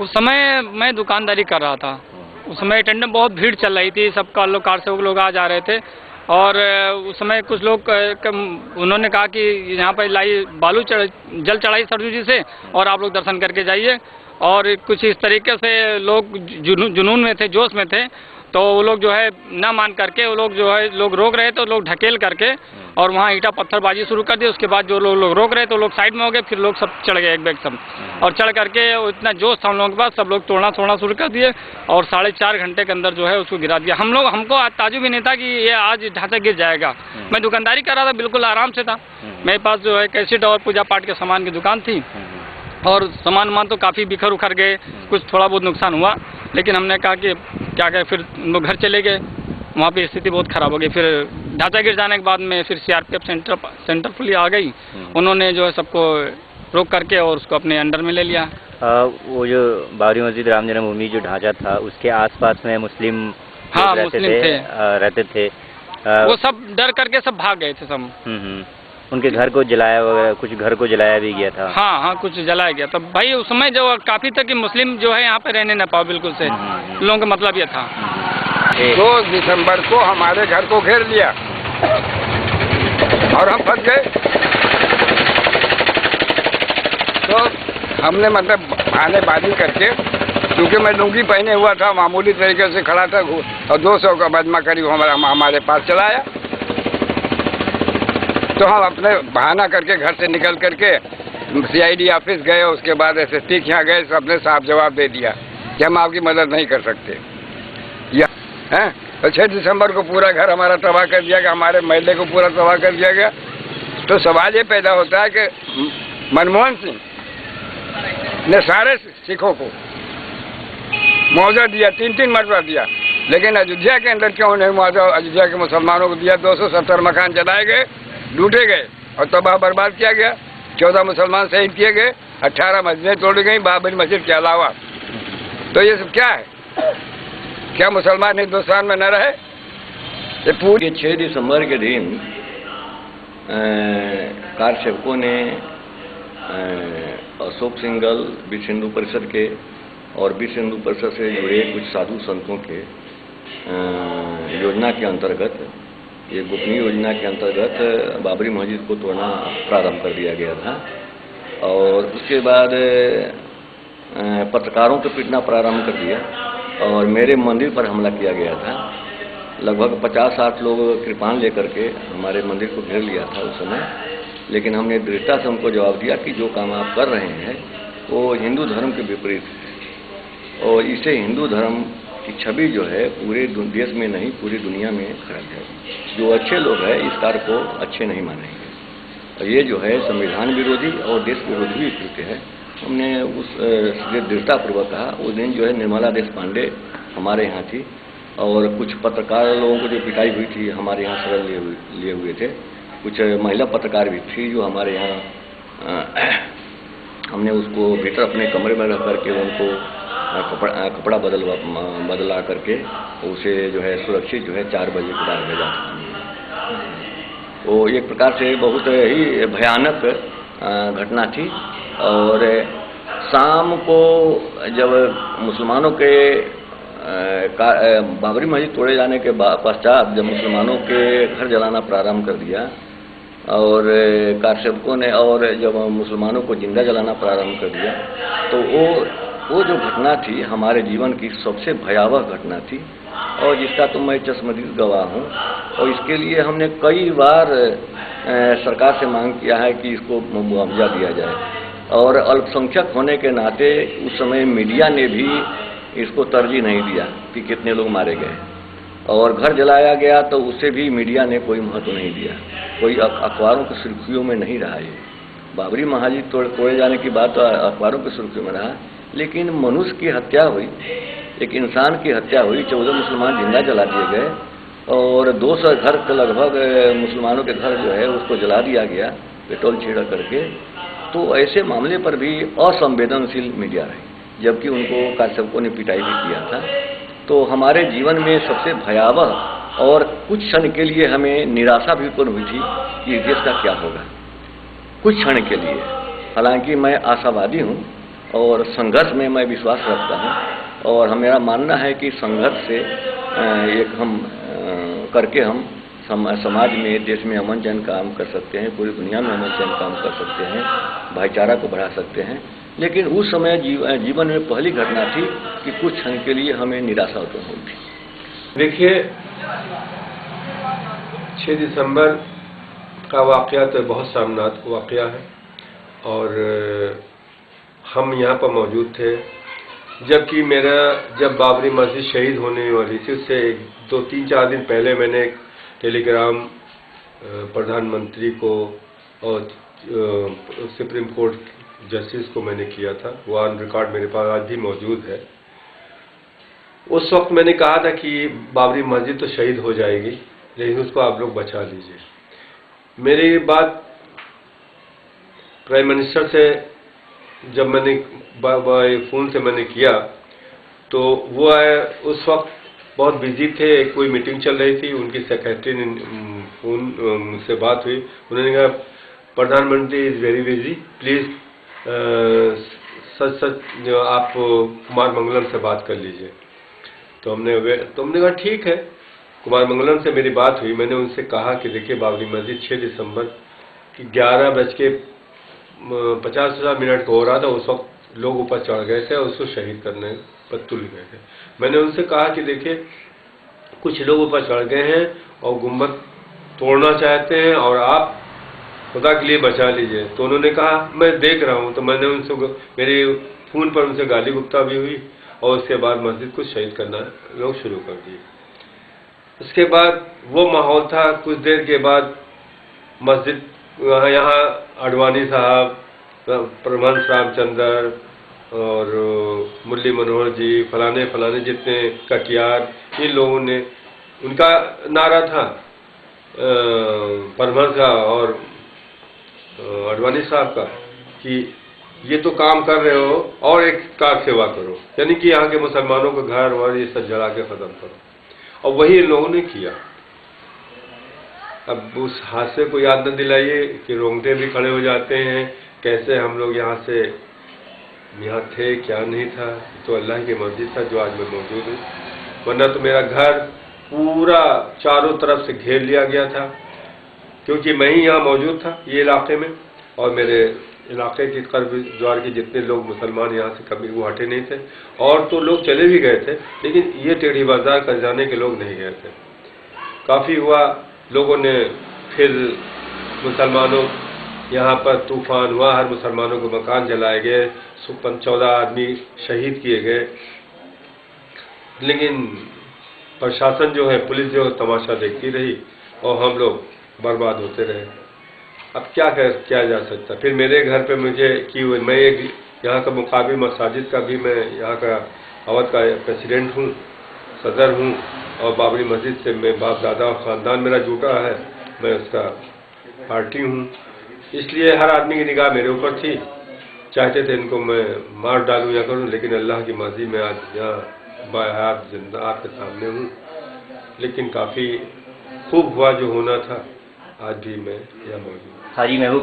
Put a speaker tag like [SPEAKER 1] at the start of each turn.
[SPEAKER 1] उस समय मैं दुकानदारी कर रहा था। उस समय टेंट में बहुत भीड़ चल रही थी, सबका लोग कार से लोग आ जा रहे थे। और उस समय कुछ लोग उन्होंने कहा कि यहाँ पर लाई बालू जल चढ़ाई सरजू जी से और आप लोग दर्शन करके जाइए। और कुछ इस तरीके से लोग जुनून में थे, जोश में थे, तो वो लोग जो है ना मान करके वो लोग जो है लोग रोक रहे तो लोग ढकेल करके और वहाँ ईंटा पत्थरबाजी शुरू कर दी। उसके बाद जो लोग रोक रहे तो लोग साइड में हो गए, फिर लोग सब चढ़ गए एक बैग सब। और चढ़ करके इतना जोश था हम लोगों के पास, सब लोग तोड़ना शुरू कर दिए और 4.5 घंटे के अंदर जो है उसको गिरा दिया। हमको ताजुब भी नहीं था कि ये आज ढांचा गिर जाएगा। मैं दुकानदारी कर रहा था, बिल्कुल आराम से था। मेरे पास जो है कैसेट और पूजा पाठ के सामान की दुकान थी और सामान तो काफ़ी बिखर उखर गए, कुछ थोड़ा बहुत नुकसान हुआ। लेकिन हमने कहा कि क्या करें, फिर हम लोग घर चले गए। वहाँ पे स्थिति बहुत ख़राब हो गई। फिर ढांचा गिर जाने के बाद में फिर सीआरपीएफ सेंटर पुलिस आ गई। उन्होंने जो है सबको रोक करके और उसको अपने अंडर में ले लिया।
[SPEAKER 2] वो जो बाबरी मस्जिद राम जन्मभूमि जो ढांचा था उसके आसपास में मुस्लिम रहते थे।
[SPEAKER 1] वो सब डर करके सब भाग गए थे सब।
[SPEAKER 2] उनके घर को जलाया वगैरह, कुछ घर को जलाया भी गया था।
[SPEAKER 1] हाँ, कुछ जलाया गया। तो भाई उस समय जो काफ़ी था कि मुस्लिम जो है यहाँ पे रहने न पाओ, बिल्कुल से लोगों का मतलब ये था।
[SPEAKER 3] 2 दिसंबर को हमारे घर को घेर लिया और हम फंस गए। तो हमने मतलब बहानेबाजी करके, क्योंकि मैं लुंगी पहने हुआ था, मामूली तरीके से खड़ा था और 200 का मजमा करीब हमारे पास चलाया। तो हम अपने बहाना करके घर से निकल करके सीआईडी ऑफिस गए। उसके बाद एसएसपी के यहाँ गए, सबने साफ जवाब दे दिया कि हम आपकी मदद नहीं कर सकते। तो 6 दिसंबर को पूरा घर हमारा तबाह कर दिया गया, हमारे महल्ले को पूरा तबाह कर दिया गया। तो सवाल ये पैदा होता है कि मनमोहन सिंह ने सारे सिखों को मुआवजा दिया, 3 मरतबा दिया, लेकिन अयोध्या के अंदर क्यों नहीं मुआवजा अयोध्या के मुसलमानों को दिया? 270 मकान जलाए गए, लूटे गए और तबाह बर्बाद किया गया। 14 मुसलमान शहीद किए गए, 18 मस्जिदें तोड़ी गई बाबरी मस्जिद के अलावा। तो ये सब क्या है? क्या मुसलमान हिंदुस्तान में न रहे?
[SPEAKER 4] ये पूरे 6 दिसंबर के दिन कार सेवकों ने अशोक सिंघल, विश्व हिंदू परिषद के और विश्व हिंदू परिषद से जुड़े कुछ साधु संतों के योजना के अंतर्गत, ये गोपनीय योजना के अंतर्गत बाबरी मस्जिद को तोड़ना प्रारंभ कर दिया गया था। और उसके बाद पत्रकारों को पीटना प्रारंभ कर दिया और मेरे मंदिर पर हमला किया गया था। लगभग 50-60 लोग कृपाण लेकर के हमारे मंदिर को घेर लिया था उस समय। लेकिन हमने दृढ़ता से उनको जवाब दिया कि जो काम आप कर रहे हैं वो हिंदू धर्म के विपरीत है और इसे हिंदू धर्म की छवि जो है पूरे देश में नहीं पूरी दुनिया में खराब है। जो अच्छे लोग हैं इस कार्य को अच्छे नहीं मानेंगे और ये जो है संविधान विरोधी और देश विरोधी भी कृत्य है। हमने उस दृढ़तापूर्वक कहा। उस दिन जो है निर्मला देश पांडे हमारे यहाँ थी और कुछ पत्रकार लोगों को जो पिटाई हुई थी हमारे यहाँ शरण लिए हुए थे। कुछ महिला पत्रकार भी थी जो हमारे यहाँ हमने उसको भीतर अपने कमरे में रख करके उनको कपड़ा बदला करके उसे जो है सुरक्षित जो है 4 बजे के बाद भेजा था। वो एक प्रकार से बहुत ही भयानक घटना थी। और शाम को जब मुसलमानों के बाबरी मस्जिद तोड़े जाने के पश्चात जब मुसलमानों के घर जलाना प्रारंभ कर दिया और कारसेवकों ने और जब मुसलमानों को जिंदा जलाना प्रारंभ कर दिया तो वो जो घटना थी हमारे जीवन की सबसे भयावह घटना थी और जिसका तो मैं चश्मदीद गवाह हूँ। और इसके लिए हमने कई बार सरकार से मांग किया है कि इसको मुआवजा दिया जाए और अल्पसंख्यक होने के नाते उस समय मीडिया ने भी इसको तरजीह नहीं दिया कि कितने लोग मारे गए और घर जलाया गया तो उसे भी मीडिया ने कोई महत्व नहीं दिया, कोई अखबारों की सुर्खियों में नहीं रहा। ये बाबरी मस्जिद तोड़े जाने की बात तो अखबारों की सुर्खियों में रहा, लेकिन मनुष्य की हत्या हुई, एक इंसान की हत्या हुई, 14 मुसलमान जिंदा जला दिए गए और 200 घर के लगभग मुसलमानों के घर जो है उसको जला दिया गया पेट्रोल छिड़क करके। तो ऐसे मामले पर भी असंवेदनशील मीडिया रही, जबकि उनको कारसेवकों ने पिटाई भी किया था। तो हमारे जीवन में सबसे भयावह और कुछ क्षण के लिए हमें निराशा भी उत्पन्न हुई थी कि देश का क्या होगा, कुछ क्षण के लिए। हालांकि मैं आशावादी हूँ और संघर्ष में मैं विश्वास रखता हूँ। और मेरा मानना है कि संघर्ष से एक हम करके हम समाज में, देश में अमन चैन काम कर सकते हैं, पूरी दुनिया में अमन चैन काम कर सकते हैं, भाईचारा को बढ़ा सकते हैं। लेकिन उस समय जीवन में पहली घटना थी कि कुछ क्षण के लिए हमें निराशा उत्पन्न हुई थी।
[SPEAKER 5] देखिए, 6 दिसंबर का वाक़या तो बहुत शर्मनाक वाक़या है और हम यहाँ पर मौजूद थे, जबकि जब बाबरी मस्जिद शहीद होने वाली थी उससे 2-3-4 दिन पहले मैंने एक टेलीग्राम प्रधानमंत्री को और सुप्रीम कोर्ट जस्टिस को मैंने किया था। वो ऑन रिकॉर्ड मेरे पास आज भी मौजूद है। उस वक्त मैंने कहा था कि बाबरी मस्जिद तो शहीद हो जाएगी, लेकिन उसको आप लोग बचा लीजिए। मेरी बात प्राइम मिनिस्टर से जब मैंने फ़ोन से मैंने किया तो वो उस वक्त बहुत बिजी थे, कोई मीटिंग चल रही थी, उनकी सेक्रेटरी ने फ़ोन से बात हुई। उन्होंने कहा प्रधानमंत्री इज़ वेरी बिजी, प्लीज़ सच आप कुमार मंगलम से बात कर लीजिए। तो हमने कहा ठीक है। कुमार मंगलम से मेरी बात हुई। मैंने उनसे कहा कि देखिए, बाबरी मस्जिद 6 दिसंबर की 11:50 को हो रहा था। उस वक्त लोग ऊपर चढ़ गए थे और उसको शहीद करने पर तुल गए थे। मैंने उनसे कहा कि देखिए, कुछ लोग ऊपर चढ़ गए हैं और गुम्बद तोड़ना चाहते हैं और आप खुदा के लिए बचा लीजिए। तो उन्होंने कहा मैं देख रहा हूँ। तो मैंने उनसे, मेरे फ़ोन पर उनसे गाली गुप्ता भी हुई और उसके बाद मस्जिद को शहीद करना लोग शुरू कर दिए। उसके बाद वो माहौल था। कुछ देर के बाद मस्जिद यहाँ आडवाणी साहब, परमहंस रामचंद्र और मुरली मनोहर जी, फलाने जितने कटियार, इन लोगों ने, उनका नारा था परमहंस का और आडवाणी साहब का कि ये तो काम कर रहे हो और एक कार सेवा करो, यानी कि यहाँ के मुसलमानों के घर और ये सब जला के ख़त्म करो। और वही इन लोगों ने किया। अब उस हादसे को याद न दिलाइए कि रोंगटे भी खड़े हो जाते हैं। कैसे हम लोग यहाँ थे, क्या नहीं था, तो अल्लाह की मर्जी था जो आज मैं मौजूद हूँ। वरना तो मेरा घर पूरा चारों तरफ से घेर लिया गया था, क्योंकि मैं ही यहाँ मौजूद था ये इलाके में, और मेरे इलाके के कर्ब द्वार के जितने लोग मुसलमान यहाँ से कभी वो हटे नहीं थे। और तो लोग चले भी गए थे, लेकिन ये टेढ़ी बाजार कर जाने के लोग नहीं गए थे। काफ़ी हुआ, लोगों ने फिर मुसलमानों, यहाँ पर तूफ़ान हुआ, हर मुसलमानों को मकान जलाए गए, 14 आदमी शहीद किए गए। लेकिन प्रशासन जो है, पुलिस जो है, तमाशा देखती रही और हम लोग बर्बाद होते रहे। अब क्या जा सकता। फिर मेरे घर पे मुझे मैं एक यहाँ का मुकाबी मसाजिद का भी, मैं यहाँ का अवध का प्रेसिडेंट हूँ, सदर हूँ, और बाबरी मस्जिद से मैं बाप दादा और ख़ानदान मेरा जुटा है, मैं उसका पार्टी हूँ। इसलिए हर आदमी की निगाह मेरे ऊपर थी। चाहते थे इनको मैं मार डालूँ या करूँ, लेकिन अल्लाह की मर्ज़ी में आज यहाँ बाहर जिंदा आपके सामने हूँ। लेकिन काफ़ी खूब हुआ जो होना था, आज भी मैं यहाँ मौजूद हूँ।
[SPEAKER 2] हाजी महबूब